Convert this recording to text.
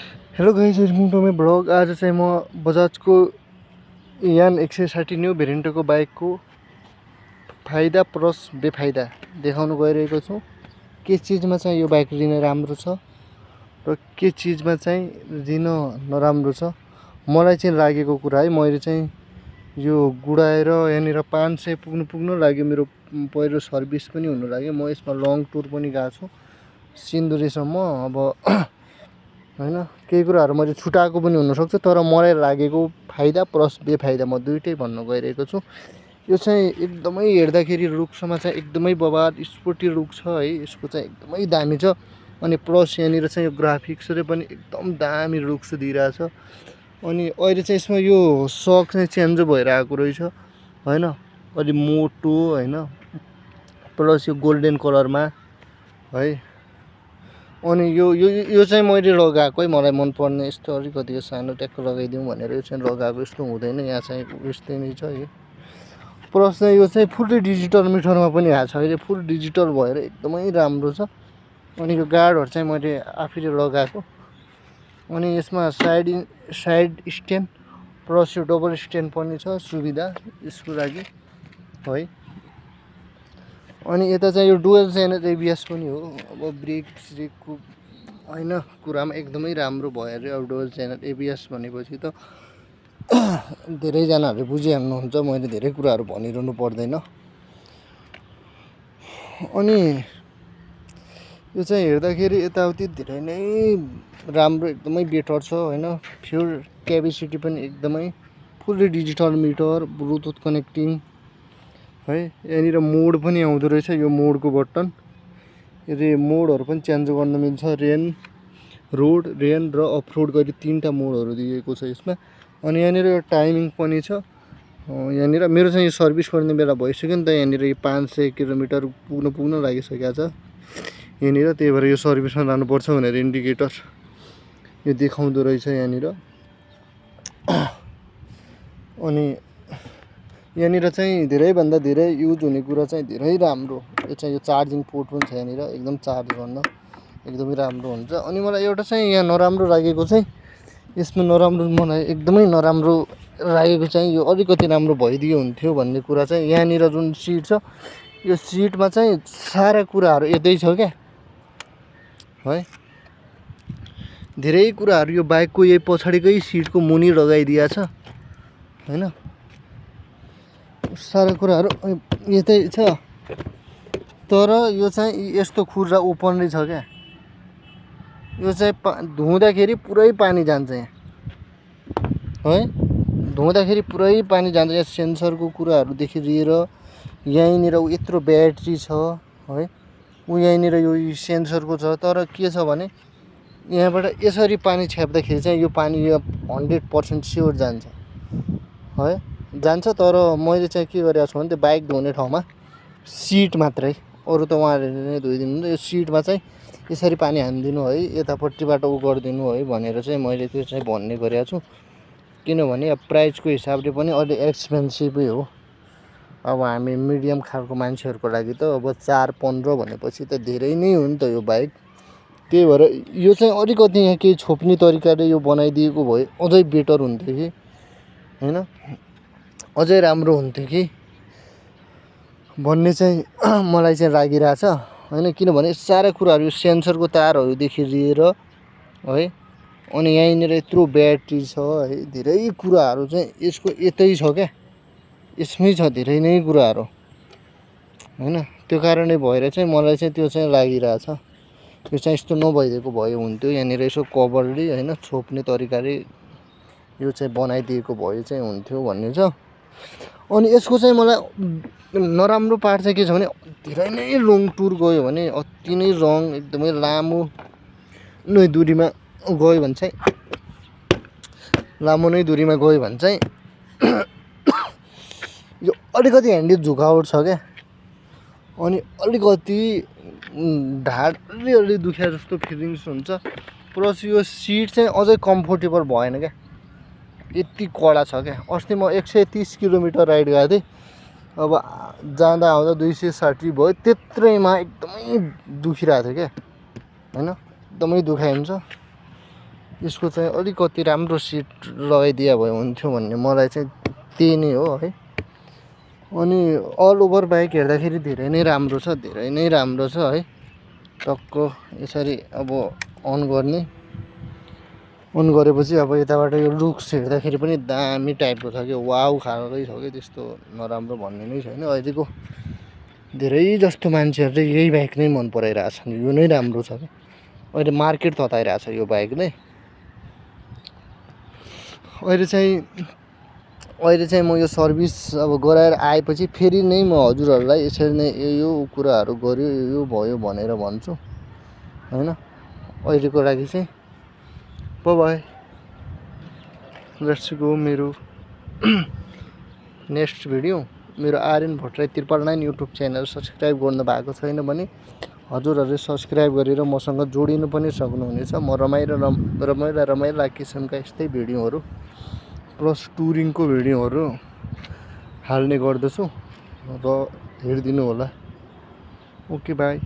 Hello guys, welcome to my blog. आज चाहिँ म बजाजको यान 160 न्यू भेरिएन्टको बाइकको फाइदा प्लस बेफाइदा देखाउन गइरहेको छु। के चिजमा चाहिँ यो बाइक लिन राम्रो छ र के चिजमा चाहिँ लिन नराम्रो छ मलाई चाहिँ लागेको कुरा है। मैले चाहिँ यो गुडाएर यहाँनिर 500 पुग्नु लाग्यो। मेरो पहिलो सर्भिस पनि हुनु लाग्यो। म यसमा लङ टुर पनि गएको छु, सिन्धुलीसम्म। अब हैन, केही कुराहरू मैले छुटाएको पनि हुनसक्छ, तर मलाई लागेको फाइदा प्लस बेफाइदा म दुइटै भन्न गइरहेको छु। यो चाहिँ एकदमै हेर्दाखेरि लुक्समा चाहिँ एकदमै बबाल स्पोर्टी लुक छ है। यसको चाहिँ एकदमै दामी छ। अनि प्लस यहाँनिर चाहिँ यो ग्राफिक्सले पनि एकदम दामी लुक्स दिइरहेछ। अनि अहिले चाहिँ यसमा यो सक चाहिँ चेन्ज भएर आएको रहेछ हैन, अलि मोटो हैन, प्लस यो गोल्डन कलरमा है। अनि यो चाहिँ मैले लगाएको है, मलाई मन पर्ने यस्तो अलिकति यो सानो ट्याक्क लगाइदिउँ भनेर यो चाहिँ लगाएको। यस्तो हुँदैन, यहाँ चाहिँ यस्तै नै छ यो। प्लस चाहिँ यो चाहिँ फुल्ली डिजिटल मिटरमा पनि आएको छ अहिले, फुल डिजिटल भएर एकदमै राम्रो छ। अनि यो गार्डहरू चाहिँ मैले आफैले लगाएको। अनि यसमा साइड स्ट्यान्ड प्लस यो डबल स्ट्यान्ड पनि छ, सुविधा यसको लागि है। अनि यता चाहिँ यो डुअल च्यानल एबिएस पनि हो। अब ब्रेकको हैन कुरामा एकदमै राम्रो भयो अरे। अब डुअल च्यानल एबिएस भनेपछि त धेरैजनाहरूले बुझिहाल्नुहुन्छ, मैले धेरै कुराहरू भनिरहनु पर्दैन। अनि यो चाहिँ हेर्दाखेरि यताउति धेरै नै राम्रो, एकदमै बेटर छ हैन। फ्युल क्यापेसिटी पनि एकदमै fully digital meter, bluetooth connecting है। यहाँनिर मोड पनि आउँदो रहेछ, यो मोडको बटन। मोडहरू पनि चेन्ज गर्न मिल्छ, रेन, रोड, रेन र अफ रोड गरी 3टा मोडहरू दिएको छ यसमा। अनि यहाँनिर यो टाइमिङ पनि छ। यहाँनिर मेरो चाहिँ यो सर्भिस गर्ने बेला भइसक्यो नि त। यहाँनिर यो 500 किलोमिटर पुग्न लागिसकेको छ यहाँनिर। त्यही भएर यो सर्भिसमा लानुपर्छ भनेर इन्डिकेटर यो देखाउँदो रहेछ यहाँनिर। अनि यहाँनिर चाहिँ धेरैभन्दा धेरै युज हुने कुरा चाहिँ धेरै राम्रो यो चाहिँ यो चार्जिङ पोर्ट पनि छ यहाँनिर, एकदम चार्ज गर्न एकदमै राम्रो हुन्छ। अनि मलाई एउटा चाहिँ यहाँ नराम्रो लागेको चाहिँ, यसमा नराम्रो मलाई एकदमै नराम्रो लागेको चाहिँ यो अलिकति राम्रो भइदियो हुन्थ्यो भन्ने कुरा चाहिँ, यहाँनिर जुन सिट छ यो सिटमा चाहिँ सारा कुराहरू यतै छ क्या है। धेरै कुराहरू यो बाइकको यही पछाडिकै सिटको मुनि लगाइदिएको छ हैन। सारा कुराहरू यतै छ, तर यो चाहिँ यस्तो खुर्रा ओपन नै छ क्या। यो चाहिँ धुँदाखेरि पुरै पानी जान्छ यहाँ है, धुँदाखेरि पुरै पानी जान्छ। यहाँ सेन्सरको कुराहरूदेखि लिएर यहीँनिर यत्रो ब्याट्री छ है, यहीँनिर यो सेन्सरको छ। तर के छ भने यहाँबाट यसरी पानी छ्याप्दाखेरि चाहिँ यो पानी यो 100% स्योर जान्छ है, जान्छ। तर मैले चाहिँ के गरेको छु भने त्यो बाइक धुने ठाउँमा सिट मात्रै, अरू त उहाँहरूले नै धोइदिनु। यो सिटमा चाहिँ यसरी पानी हानिदिनु है, यतापट्टिबाट उ गरिदिनु है भनेर चाहिँ मैले त्यो चाहिँ भन्ने गरेको छु। किनभने अब प्राइसको हिसाबले पनि अलि एक्सपेन्सिभै हो। अब हामी मिडियम खालको मान्छेहरूको लागि त अब 4-15 भनेपछि त धेरै नै हो नि त यो बाइक। त्यही भएर यो चाहिँ अलिकति यहाँ केही छोप्ने तरिकाले यो बनाइदिएको भए अझै बेटर हुन्थ्यो कि हैन, अझै राम्रो हुन्थ्यो कि भन्ने चाहिँ मलाई चाहिँ लागिरहेछ हैन। किनभने सारा कुराहरू यो सेन्सरको तारहरूदेखि लिएर है, अनि यहीँनिर यत्रो ब्याट्री छ है, धेरै कुराहरू चाहिँ यसको यतै छ क्या, यसमै छ धेरै नै कुराहरू हैन। त्यो कारणले भएर चाहिँ मलाई चाहिँ त्यो चाहिँ लागिरहेछ। यो चाहिँ यस्तो नभइदिएको भए हुन्थ्यो, यहाँनिर यसो कभरले हैन छोप्ने तरिकाले यो चाहिँ बनाइदिएको भए चाहिँ हुन्थ्यो भन्ने छ। अनि यसको चाहिँ मलाई नराम्रो पार्ट चाहिँ के छ भने, धेरै नै लङ टुर गयो भने, अति नै लङ एकदमै लामो नै दूरीमा गयो भने चाहिँ यो अलिकति ह्यान्डल झुकावट छ क्या। अनि अलिकति ढाड अलि दुख्या जस्तो फिलिङ्स हुन्छ। प्लस यो सिट चाहिँ अझै कम्फोर्टेबल भएन क्या, यति कडा छ क्या। अस्ति म 130 किलोमिटर राइड गएको थिएँ, अब जाँदा आउँदा 260 भयो, त्यत्रैमा एकदमै दुखिरहेको थियो क्या हैन, एकदमै दुखाइ हुन्छ। यसको चाहिँ अलिकति राम्रो सिट लगाइदिए भए हुन्थ्यो भन्ने मलाई चाहिँ त्यही नै हो है। अनि अल ओभर बाइक हेर्दाखेरि धेरै नै राम्रो छ, धेरै नै राम्रो छ है। टक्क यसरी अब अन गर्ने, अन गरेपछि अब यताबाट यो लुक्स हेर्दाखेरि पनि दामी टाइपको छ क्या, वाउ खालकै छ क्या, त्यस्तो नराम्रो भन्ने नै छैन। अहिलेको धेरै जस्तो मान्छेहरूले यही बाइक नै मन पराइरहेछन्, यो नै राम्रो छ क्या। अहिले मार्केट तताइरहेछ यो बाइकले। अहिले चाहिँ म यो सर्भिस अब गराएर आएपछि फेरि नै म हजुरहरूलाई यसरी नै यो कुराहरू गर्यो, यो भयो भनेर भन्छु हैन। अहिलेको लागि चाहिँ बाइ, लेट्स गो। मेरो नेक्स्ट भिडियो, मेरो Aryan Bhattarai 999 YouTube channel subscribe गर्नु भएको छैन भने हजुरहरूले सब्सक्राइब गरेर मसँग जोडिनु पनि सक्नुहुनेछ। म रमाइला किसिमका यस्तै भिडियोहरू प्लस टुरिङको भिडियोहरू हाल्ने गर्दछु र हेरिदिनु होला। Okay by.